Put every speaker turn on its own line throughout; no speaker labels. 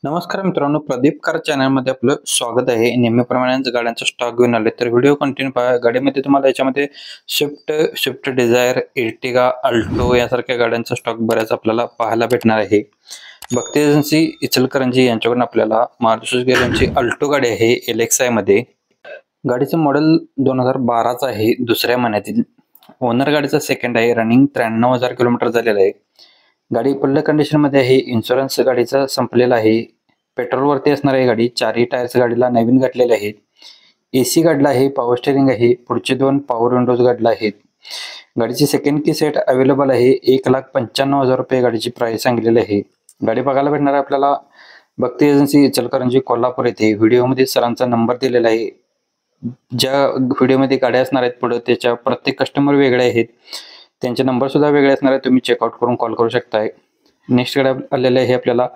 नमस्कार मित्रांनो, प्रदीप कार चॅनलमध्ये आपलं स्वागत आहे. नेहमीप्रमाणेच गाड्यांचा स्टॉक घेऊन आले तर व्हिडिओ कंटिन्यू पहा. गाडीमध्ये तुम्हाला याच्यामध्ये स्विफ्ट डिझायर, एर्टिगा, अल्टो यासारख्या गाड्यांचा स्टॉक बऱ्याच आपल्याला पाहायला भेटणार आहे. भक्ती एजन्सी इचलकरंजी यांच्याकडून आपल्याला मारुती सुझुकी यांची अल्टो गाडी आहे LXi मध्ये. गाडीचं मॉडेल 2012चं आहे, दुसऱ्या महिन्यातील. ओनर गाडीचा सेकंड आहे. रनिंग 93,000 किलोमीटर झालेलं आहे. गाडी फुल कंडिशन मध्ये आहे. इन्शुरन्स गाडीचा संपलेला आहे. पेट्रोल वरती असणार आहे गाडी. चारही टायर्स गाडीला नवीन घातलेले आहेत. AC गाडीला आहे. पॉवर स्टेरिंग आहे. पुढचे 2 पॉवर विंडोज गाडीला आहेत. गाडीची सेकंड की सेट अवेलेबल आहे. 1,95,000 रुपये गाडीची प्राइस सांगितलेली आहे. गाडी बघायला भेटणार आहे आपल्याला भक्ती एजन्सी इचलकरंजी कोल्हापूर येथे. व्हिडिओमध्ये सरांचा नंबर दिलेला आहे. ज्या व्हिडिओमध्ये गाड्या असणार आहेत पुढे त्याच्या प्रत्येक कस्टमर वेगळे आहेत, त्यांचे नंबर सुद्धा वेगळे असणार आहे. तुम्ही चेकआउट करून कॉल करू शकताय. नेक्स्ट गाडी आलेले आहे आपल्याला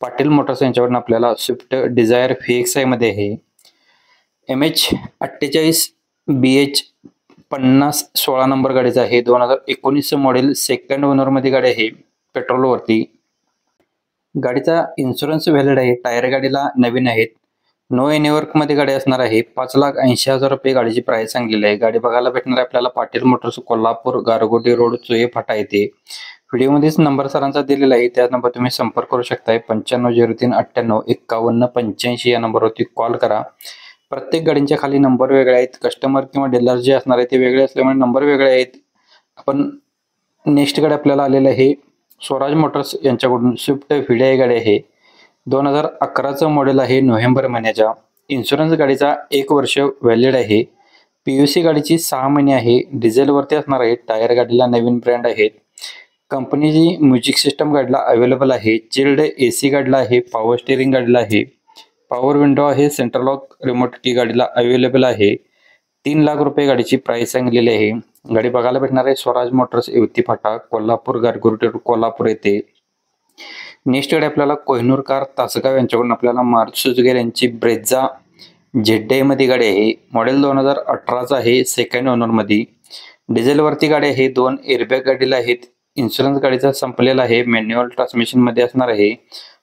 पाटील मोटर्स यांच्याकडून आपल्याला स्विफ्ट डिझायर VXi मध्ये आहे. MH48 BH 5016 नंबर गाडीचा आहे. 2019 मॉडेल, सेकंड ओनर मध्ये गाडी आहे. पेट्रोल वरती. गाडीचा इन्शुरन्स व्हॅलिड आहे. टायर गाडीला नवीन आहेत. नो एनी वर्क मध्ये गाडी असणार आहे. 5,80,000 रुपये गाडीची प्राइस सांगलेली आहे. गाडी बघायला भेटणार आहे आपल्याला पाटील मोटर्स, कोल्हापूर, गारगोटी रोड, चोये फाटा येथे. व्हिडिओमध्येच नंबर सरांचा दिलेला आहे. त्या नंबर तुम्ही संपर्क करू शकताय. 9503985185 या नंबरवरती कॉल करा. प्रत्येक गाडींच्या खाली नंबर वेगळे आहेत. कस्टमर किंवा डीलर जे असणार आहे ते वेगळे असल्यामुळे नंबर वेगळे आहेत. आपण नेक्स्ट गाडी आपल्याला आलेलं आहे स्वराज मोटर्स यांच्याकडून स्विफ्ट VDI गाडी आहे. 2011चं मॉडेल आहे. नोव्हेंबर महिन्याच्या. इन्शुरन्स गाडीचा 1 वर्ष व्हॅलिड आहे. PUC गाडीची 6 महिने आहे. डिझेल वरती असणार आहे. टायर गाडीला नवीन ब्रँड आहेत. कंपनीची म्युझिक सिस्टम गाडीला अवेलेबल आहे. चिल्ड AC गाडीला आहे. पॉवर स्टेरिंग गाडीला आहे. पॉवर विंडो आहे. सेंट्रल लॉक रिमोट की गाडीला अवेलेबल आहे. 3 लाख रुपये गाडीची प्राइस सांगलेली आहे. गाडी बघायला भेटणार आहे स्वराज मोटर्स, युवती फाटा, कोल्हापूर, गारगोटी कोल्हापूर येथे. नेक्स्ट गाडी आपल्याला कोहिनूर कार तासगाव यांच्याकडून आपल्याला मारुती सुझुकी यांची ब्रेझा ZDI मध्ये गाडी आहे. मॉडेल 2018चा आहे. सेकंड ओनर मध्ये. डिझेल वरती गाडी आहे. 2 एअरबॅग गाडीला आहेत. इन्शुरन्स गाडीचा संपलेला आहे. मॅन्युअल ट्रान्समिशन मध्ये असणार आहे.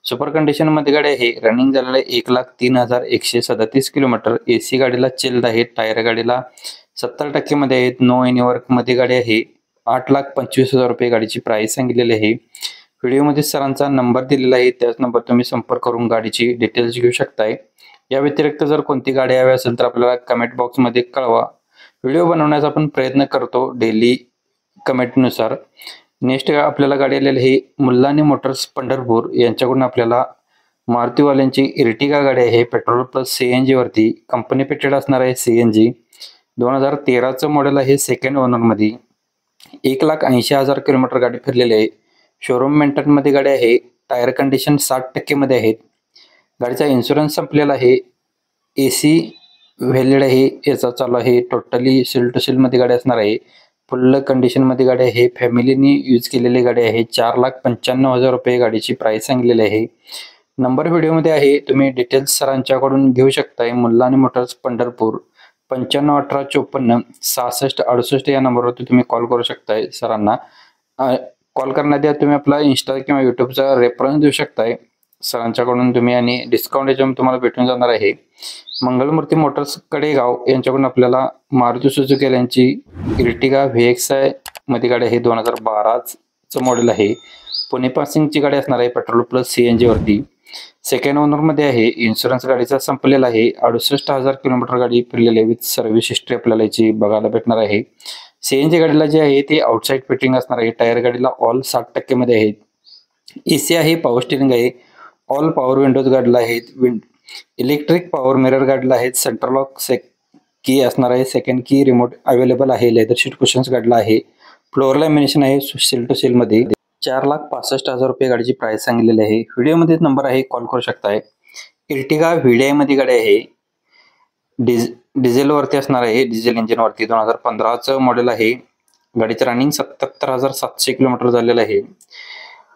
सुपर कंडिशन मध्ये गाडी आहे. रनिंग झालेला आहे 1,03,137 किलोमीटर. AC गाडीला चिल्ड आहे. टायर गाडीला 70% मध्ये आहेत. नो एनी वर्क मध्ये गाडी आहे. 8,25,000 रुपये गाडीची प्राइस सांगितलेली आहे. व्हिडिओमध्ये सरांचा नंबर दिलेला आहे. त्याच नंबर तुम्ही संपर्क करून गाडीची डिटेल्स घेऊ शकताय. या व्यतिरिक्त जर कोणती गाडी हवी असेल तर आपल्याला कमेंट बॉक्समध्ये कळवा. व्हिडिओ बनवण्याचा आपण प्रयत्न करतो डेली कमेंटनुसार. नेक्स्ट आपल्याला गाडी आलेली आहे मुल्लानी मोटर्स पंढरपूर यांच्याकडून आपल्याला मारुतीवाल्यांची इर्टिगा गाडी आहे. पेट्रोल प्लस CNG वरती. कंपनी पेटेड असणार आहे CNG. 2013चं मॉडेल आहे. सेकंड ओनर मध्ये. 1,80,000 किलोमीटर गाडी फिरलेली आहे. शोरूम मेंटेन मध्ये गाडी आहे. टायर कंडिशन 60% मध्ये आहेत. गाडीचा इन्शुरन्स संपलेला आहे. AC व्हॅलिड आहे. याचा चालू आहे. टोटली सील टू सील मध्ये गाडी असणार आहे. फुल कंडिशन मध्ये गाडी आहे. फॅमिलीनी यूज केलेली गाडी आहे. 4,95,000 रुपये गाडीची प्राइस सांगलेली आहे. नंबर व्हिडिओमध्ये आहे. तुम्ही डिटेल्स सरांच्याकडून घेऊ शकताय. मुल्लानी मोटर्स पंढरपूर. 9518546668 या नंबरवरती तुम्ही कॉल करू शकताय सरांना. कॉल करण्याआधी तुम्ही आपला इंस्टा किंवा युट्यूबचा रेफरन्स देऊ शकताय सरांच्याकडून तुम्ही, आणि डिस्काउंट याच्यामध्ये तुम्हाला भेटून जाणार आहे. मंगलमूर्ती मोटर्स कडेगाव यांच्याकडून आपल्याला मारुती सुझुकी यांची इर्टिगा VXi मध्ये गाडी आहे. 2012चं मॉडेल आहे. पुणे पासिंगची गाडी असणार आहे. पेट्रोल प्लस CNG वरती. सेकंड ओनर मध्ये आहे. इन्शुरन्स गाडीचा संपलेला आहे. 68,000 किलोमीटर गाडी फिरलेली आहे. विथ सर्व्हिस हिस्ट्री आपल्याला याची बघायला भेटणार आहे. CNG गाडीला जे आहे ते आउटसाइड फिटिंग असणार आहे. टायर गाडीला ऑल 60% मध्ये आहेत. AC आहे. पॉवर स्टेरिंग आहे. ऑल पॉवर विंडोज गाडीला आहेत. इलेक्ट्रिक पॉवर मिरर गाडीला आहेत. सेंट्रल लॉक की असणार आहे. सेकंड की रिमोट अवेलेबल आहे. लेदर शीट कुशन्स गाडीला आहे. फ्लोअर लॅमिनेशन आहे सील टू सील मध्ये. 4,65,000 रुपये गाडीची प्राइस सांगितलेली आहे. व्हिडिओमध्ये नंबर आहे, कॉल करू शकताय. इर्टिगा VDI मध्ये गाडी आहे. डिझेल वरती असणार आहे. डिझेल इंजिन वरती. 2015चं मॉडेल आहे. गाडीचं रनिंग 77,700 किलोमीटर झालेलं आहे.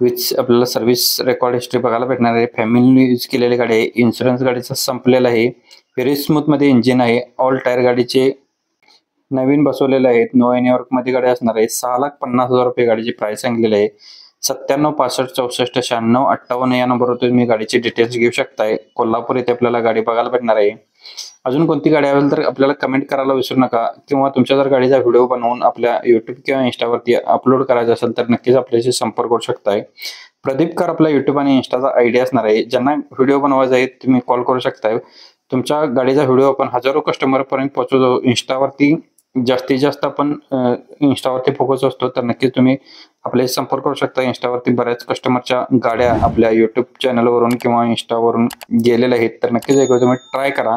विथ आपल्याला सर्व्हिस रेकॉर्ड हिस्ट्री बघायला भेटणार आहे. फॅमिली यूज केलेली गाडी आहे. इन्शुरन्स गाडीचा संपलेला आहे. व्हेरी स्मूथ मध्ये इंजिन आहे. ऑल टायर गाडीचे नवीन बसवलेले आहेत. नो एनी वर्क मध्ये गाडी असणार आहे. 6,50,000 रुपये गाडीची प्राइस सांगितलेली आहे. 97 65 64 96 58 या नंबरवर तुम्ही गाडीची डिटेल्स घेऊ शकताय. कोल्हापूर येथे आपल्याला गाडी बघायला भेटणार आहे. अजून कोणती गाडी असेल तर आपल्याला कमेंट करायला विसरू नका, किंवा तुमच्या जर गाडीचा व्हिडिओ बनवून आपल्या YouTube किंवा Instaवरती अपलोड करायचा असेल तर नक्कीच आपल्याशी संपर्क करू शकताय. प्रदीप कर आपला YouTube आणि Instaचा आयडी असणार आहे. ज्यांना व्हिडिओ बनवायचा आहे तुम्ही कॉल करू शकताय. तुमच्या गाडीचा व्हिडिओ आपण हजारो कस्टमर पर्यंत पोहोचवतो. Instaवरती जास्तीत जास्त आपण Instaवरती फोकस असतो, तर नक्कीच तुम्ही आपल्याशी संपर्क करू शकता. Instaवरती बऱ्याच कस्टमरच्या गाड्या आपल्या YouTube चॅनलवरून किंवा Instaवरून गेलेल्या आहेत, तर नक्कीच एकदा तुम्ही ट्राय करा.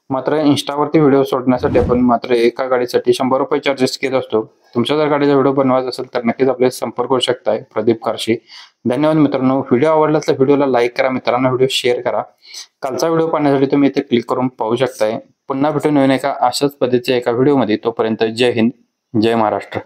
मात्र Instaवरती व्हिडिओ सोडण्यासाठी आपण मात्र एका गाडीसाठी ₹100 चार्जेस घेत असतो. तुमच्या जर गाडीचा व्हिडिओ बनवायचा असेल तर नक्कीच आपल्याशी संपर्क करू शकताय प्रदीप कारशी. धन्यवाद मित्रांनो. व्हिडिओ आवडला तर व्हिडिओला लाईक करा, मित्रांना व्हिडिओ शेअर करा. कालचा व्हिडिओ पाहण्यासाठी तुम्ही इथे क्लिक करून पाहू शकताय. पुन्हा भेटून नवीन एका अशाच पद्धतीच्या एका व्हिडिओमध्ये. तोपर्यंत जय हिंद, जय महाराष्ट्र.